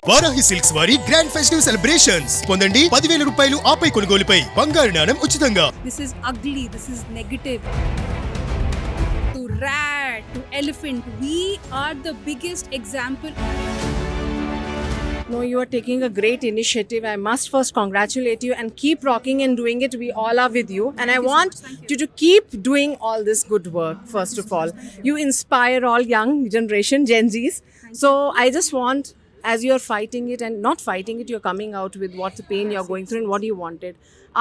Varahi silks వారి grand festive celebrations పొందండి 10,000 రూపాయలు ఆపై కొనుగోలుపై బంగారు నాణెం ఉచితంగా. This is ugly, this is negative. To rat, to elephant, we are the biggest example. No, you are taking a great initiative. I must first congratulate you and keep rocking and doing it. We all are with you. And I want you to keep doing all this good work, first of all. You inspire all young generation, Gen Zs. So I just want, as you're fighting it and not fighting it, you're coming out with what the pain you're going through and what you wanted.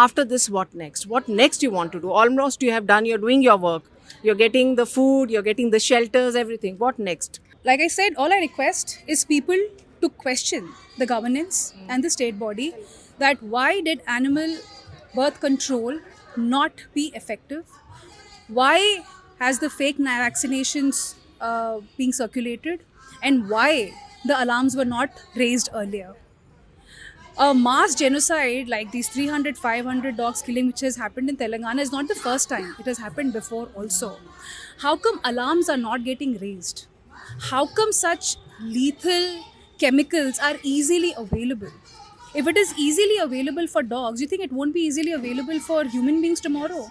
After this, what next? What next you want to do? Almost you have done, you're doing your work. You're getting the food, you're getting the shelters, everything. What next? Like I said, all I request is people to question the governance and the state body that why did animal birth control not be effective? Why has the fake vaccinations being circulated? And why the alarms were not raised earlier? A mass genocide like these 300, 500 dogs killing which has happened in Telangana is not the first time. It has happened before also. How come alarms are not getting raised? How come such lethal chemicals are easily available? If it is easily available for dogs, you think it won't be easily available for human beings tomorrow?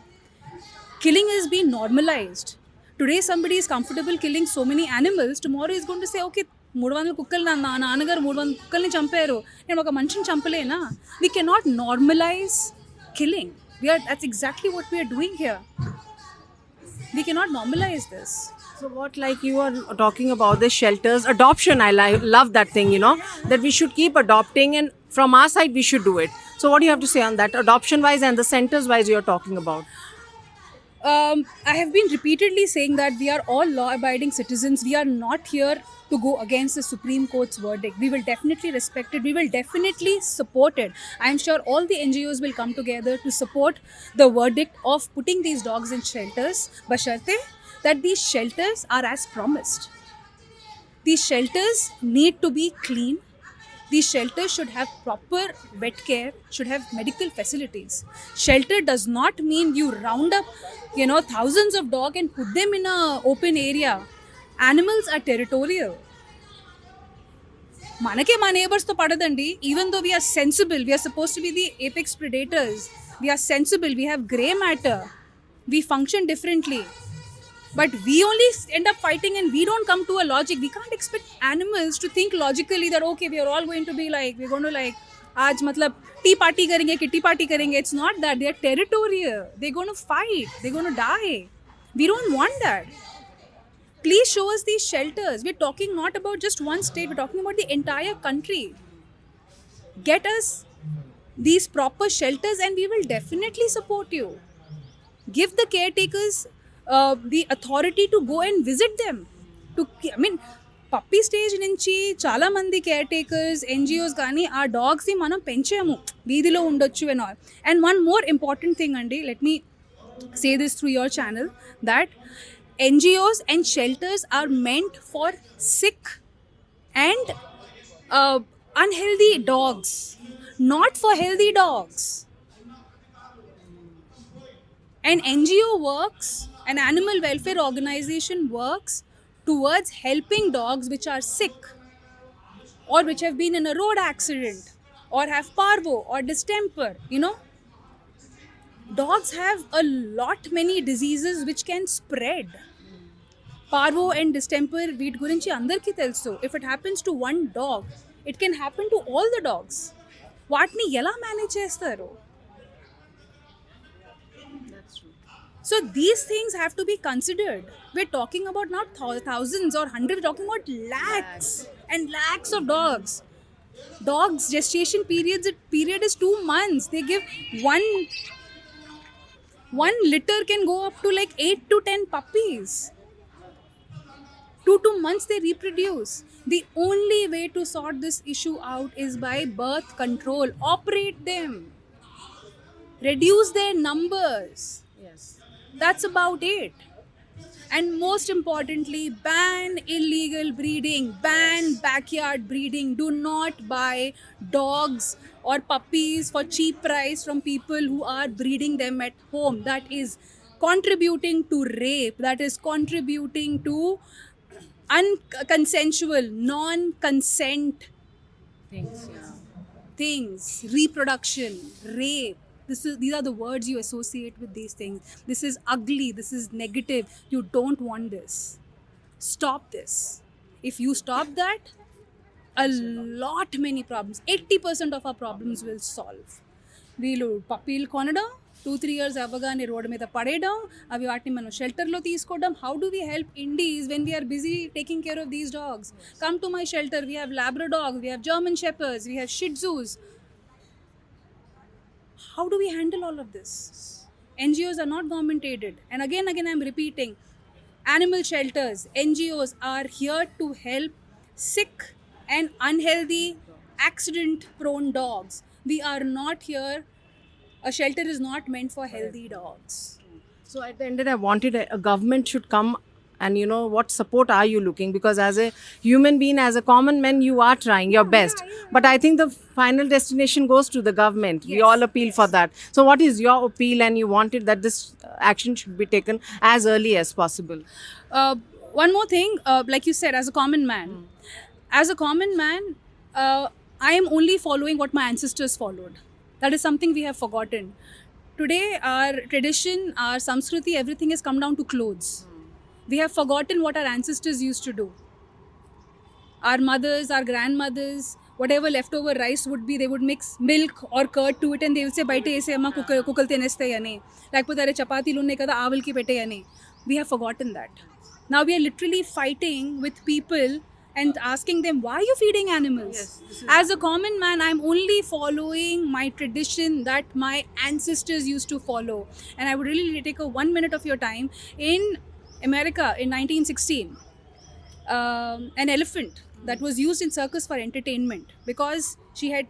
Killing is being normalized. Today somebody is comfortable killing so many animals, tomorrow is going to say, okay, 300 కుక్కలు నా నాన్నగారు 300 కుక్కల్ని చంపారు, నేను ఒక మనిషిని చంపలేనా? We cannot normalize killing. That's exactly what we are doing here. We cannot normalize this. So what, like you are talking about the shelters, adoption, I love that thing, you know, that we should keep adopting and from our side we should do it. So what do you have to say on that, adoption wise and the centers wise you are talking about? I have been repeatedly saying that we are all law-abiding citizens. We are not here to go against the Supreme Court's verdict. We will definitely respect it. We will definitely support it. I am sure all the NGOs will come together to support the verdict of putting these dogs in shelters, basharte that these shelters are as promised. These shelters need to be clean. These shelters should have proper vet care, should have medical facilities. Shelter does not mean you round up, thousands of dogs and put them in a open area. Animals are territorial. Manake ma neighbors to padadandi. Even though we are sensible, we are supposed to be the apex predators. We are sensible, we have grey matter. We function differently. But we only end up fighting and we don't come to a logic. We can't expect animals to think logically that okay, we are all going to be like, we're going to like, aaj matlab tea party karenge, kitty party karenge. It's not that. They are territorial. They're going to fight. They're going to die. We don't want that. Please show us these shelters. We're talking not about just one state. We're talking about the entire country. Get us these proper shelters and we will definitely support you. Give the caretakers the authority to go and visit them. Puppy stage నుంచి చాలా మంది care takers NGOs కానీ ఆ డాగ్స్ని మనం పెంచాము, వీధిలో ఉండొచ్చు and all. And one more important thing అండి, let me say this through your channel, that NGOs and shelters are meant for sick and unhealthy dogs, not for healthy dogs. An NGO works, an animal welfare organization works towards helping dogs which are sick or which have been in a road accident or have parvo or distemper. Dogs have a lot many diseases which can spread. Parvo and distemper వీటి గురించి అందరికీ తెలుసు. If it happens to one dog, it can happen to all the dogs. వాటిని ఎలా manage చేస్తారు? So these things have to be considered. We're talking about not thousands or hundreds, we're talking about lakhs and lakhs of dogs. Dogs gestation period is 2 months. They give one litter can go up to like 8 to 10 puppies. 2 months they reproduce. The only way to sort this issue out is by birth control. Operate them. Reduce their numbers. Yes. That's about it. And most importantly, ban illegal breeding, ban backyard breeding. Do not buy dogs or puppies for cheap price from people who are breeding them at home. That is contributing to rape. That is contributing to unconsensual, non-consent things, reproduction, rape. These are the words you associate with these things. This is ugly. This is negative. You don't want this. Stop this. If you stop that, a lot many problems, 80% of our problems will solve. వీళ్ళు పప్పీలు కొనడం 2-3 years అవ్వగానే road మీద పడేయడం, అవి వాటిని మనం షెల్టర్లో తీసుకోవడం. How do we help indies when we are busy taking care of these dogs? Come to my shelter. We have Labradors, we have German shepherds, we have shih tzus. How do we handle all of this? NGOs are not government aided. And again, I'm repeating, animal shelters, NGOs are here to help sick and unhealthy, accident prone dogs. We are not here, a shelter is not meant for healthy dogs. So at the end, I wanted a government should come and what support are you looking? Because as a human being, as a common man, you are trying your best. But I think the final destination goes to the government. We all appeal for that. So what is your appeal? And you wanted that this action should be taken as early as possible. One more thing, like you said, as a common man, I am only following what my ancestors followed. That is something we have forgotten. Today, our tradition, our Samskriti, everything has come down to clothes. We have forgotten what our ancestors used to do. Our mothers, our grandmothers, whatever leftover rice would be, they would mix milk or curd to it and they will say, "Baite ese amma kukal tinestayani." Lekapothe are chapatilo unnai kada avalki petayani. We have forgotten that. Now we are literally fighting with people and asking them, why are you feeding animals? As a common man, I'm only following my tradition that my ancestors used to follow. And I would really take 1 minute of your time. In America, in 1916, an elephant that was used in circus for entertainment because she had,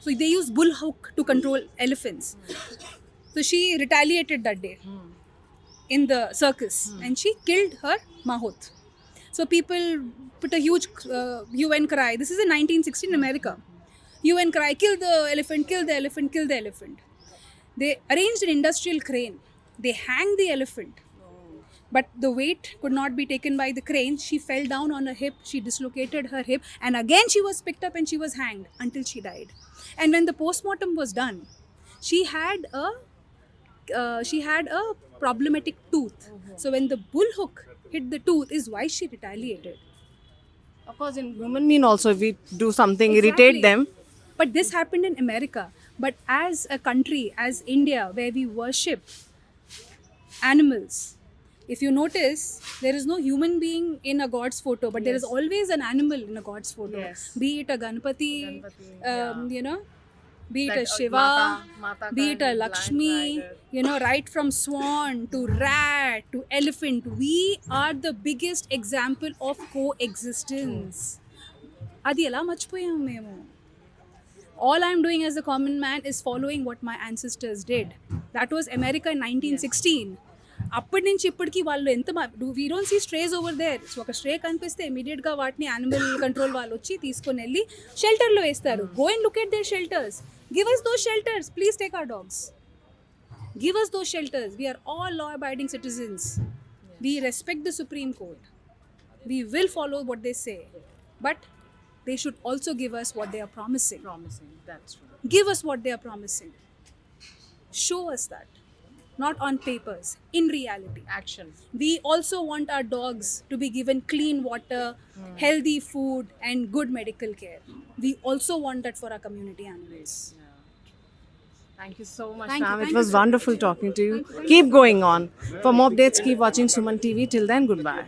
so they used bull hook to control elephants. So she retaliated that day in the circus and she killed her mahout. So people put a huge UN cry. This is in 1916 America. UN cry, kill the elephant, kill the elephant, kill the elephant. They arranged an industrial crane. They hanged the elephant. But the weight could not be taken by the crane. She fell down on her hip. She dislocated her hip. And again she was picked up and she was hanged until she died. And when the postmortem was done, she had a problematic tooth. So when the bull hook hit the tooth is why she retaliated. Of course, in human being also, if we do something, irritate them. But this happened in America. But as a country, as India, where we worship animals, if you notice, there is no human being in a god's photo, but there is always an animal in a god's photo. Yes. Be it a Ganpati, be it That a Shiva, Mata be it a Kali, Lakshmi, lion, right from swan to rat to elephant. We are the biggest example of coexistence. Adi ela marchipoyam memo. All I'm doing as a common man is following what my ancestors did. That was America in 1916. అప్పటి నుంచి ఇప్పటికి వాళ్ళు ఎంత we don't see strays over there. So ఒక stray కనిపిస్తే ఇమీడియట్గా వాటిని animal control వాళ్ళు వచ్చి తీసుకొని వెళ్ళి షెల్టర్లో వేస్తారు. Go and look at their shelters. Give us those shelters. Please take our dogs. Give us those shelters. We are all law abiding citizens. We respect the supreme court. We will follow what they say. But they should also give us what they are promising. That's true. Give us what they are promising. Show us that. Not on papers, in reality. Action. We also want our dogs to be given clean water, healthy food, and good medical care. We also want that for our community animals. Thank you so much, Thank you, ma'am. It thank was you so wonderful much. talking to you. Keep going on. For more updates, keep watching Suman TV. Till then, goodbye.